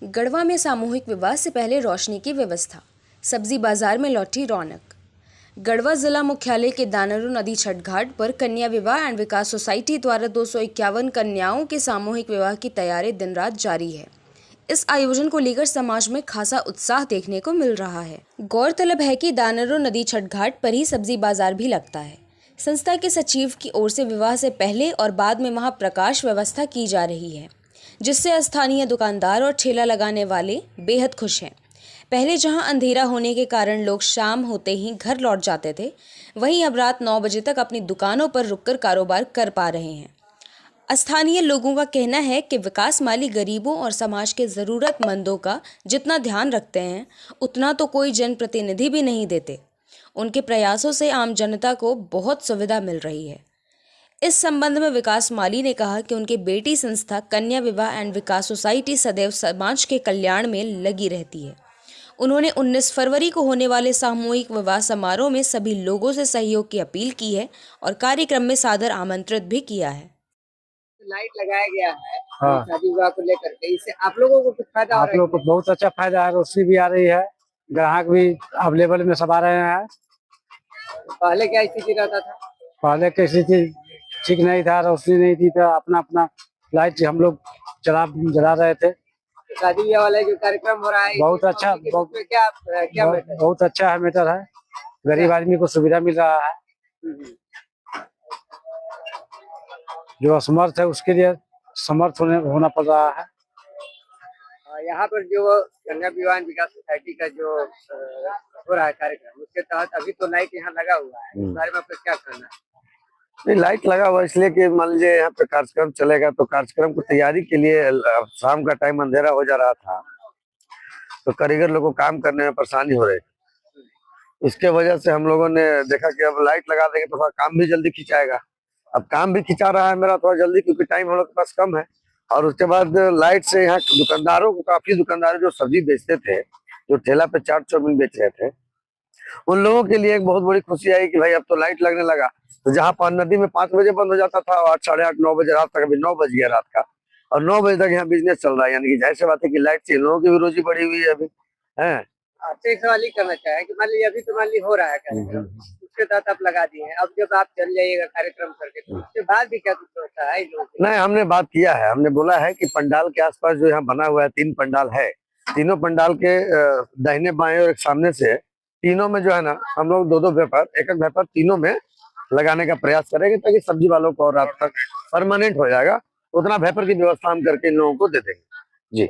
गढ़वा में सामूहिक विवाह से पहले रोशनी की व्यवस्था, सब्जी बाजार में लौटी रौनक। गढ़वा जिला मुख्यालय के दानरू नदी छठ घाट पर कन्या विवाह एंड विकास सोसाइटी द्वारा 251 कन्याओं के सामूहिक विवाह की तैयारी दिन रात जारी है। इस आयोजन को लेकर समाज में खासा उत्साह देखने को मिल रहा है। गौरतलब है कि दानरू नदी छठ घाट पर ही सब्जी बाजार भी लगता है। संस्था के सचिव की ओर से विवाह से पहले और बाद में वहां प्रकाश व्यवस्था की जा रही है, जिससे स्थानीय दुकानदार और ठेला लगाने वाले बेहद खुश हैं। पहले जहां अंधेरा होने के कारण लोग शाम होते ही घर लौट जाते थे, वहीं अब रात 9 बजे तक अपनी दुकानों पर रुककर कारोबार कर पा रहे हैं। स्थानीय लोगों का कहना है कि विकास माली गरीबों और समाज के ज़रूरतमंदों का जितना ध्यान रखते हैं, उतना तो कोई जनप्रतिनिधि भी नहीं देते। उनके प्रयासों से आम जनता को बहुत सुविधा मिल रही है। इस संबंध में विकास माली ने कहा कि उनकी बेटी संस्था कन्या विवाह एंड विकास सोसाइटी सदैव समाज के कल्याण में लगी रहती है। उन्होंने 19 फरवरी को होने वाले सामूहिक विवाह समारोह में सभी लोगों से सहयोग की अपील की है और कार्यक्रम में सादर आमंत्रित भी किया है। लाइट लगाया गया है हाँ। शादी विवाह को लेकर के, इससे आप लोगों को कुछ फायदा हो आप रहा है? लोग को बहुत अच्छा फायदा है, रोशनी भी आ रही है, ग्राहक भी अवेलेबल में सब आ रहे हैं। पहले क्या स्थिति रहता था? पहले कैसी चीज ठीक नहीं था, रोशनी नहीं थी, तो अपना अपना लाइट हम लोग जला रहे थे। शादी विवाह वाला जो कार्यक्रम हो रहा है, बहुत अच्छा, क्या मैटर? बहुत अच्छा है, मैटर है। गरीब आदमी को सुविधा मिल रहा है, जो असमर्थ है उसके लिए समर्थ होना पड़ रहा है। यहाँ पर जो कन्या विवाह विकास सोसाइटी का जो हो रहा है कार्यक्रम, उसके तहत अभी तो लाइट यहाँ लगा हुआ है, इस बारे में आपका क्या कहना है? नहीं, लाइट लगा हुआ इसलिए कि मान लीजिए यहाँ पे कार्यक्रम चलेगा, तो कार्यक्रम की तैयारी के लिए शाम का टाइम अंधेरा हो जा रहा था, तो कारीगर लोगों को काम करने में परेशानी हो रही। इसके वजह से हम लोगों ने देखा कि अब लाइट लगा देंगे तो थोड़ा काम भी जल्दी खिंचाएगा। अब काम भी खिंचा रहा है मेरा थोड़ा जल्दी, क्योंकि टाइम हम लोग के पास कम है। और उसके बाद लाइट से यहाँ दुकानदारों को, काफी दुकानदार जो सब्जी बेचते थे, जो ठेला पे चाट चाउमीन बेच रहे थे, उन लोगों के लिए एक बहुत बड़ी खुशी आई कि भाई अब तो लाइट लगने लगा। तो जहाँ पर नदी में 5 बजे बंद हो जाता था, 8, साढ़े 8, 9 बजे रात तक, अभी 9 बज गया रात का, और 9 बजे तक यहाँ बिजनेस चल रहा है। यानी कि जाहिर सी बात है कि लाइट से लोगों की भी रोजी बढ़ी हुई है अभी है। आपसे एक सवाल ही करना चाहे कि मान लीजिए अभी तो मान लीजिए हो रहा है कार्यक्रम, उसके तहत आप लगा दिए हैं, अब जब आप चल जाइएगा कार्यक्रम करके, तो उसके बाद भी क्या कुछ होता है? नहीं, हमने बात किया है, हमने बोला है कि पंडाल के आसपास जो यहाँ बना हुआ है, 3 पंडाल है, तीनों पंडाल के दाहिने बाएं और एक सामने से, तीनों में जो है ना, हम लोग 2-2 वेपर, एक वेपर तीनों में लगाने का प्रयास करेंगे, ताकि सब्जी वालों को और रात तक परमानेंट हो जाएगा। उतना वेपर की व्यवस्था हम करके इन लोगों को दे देंगे जी।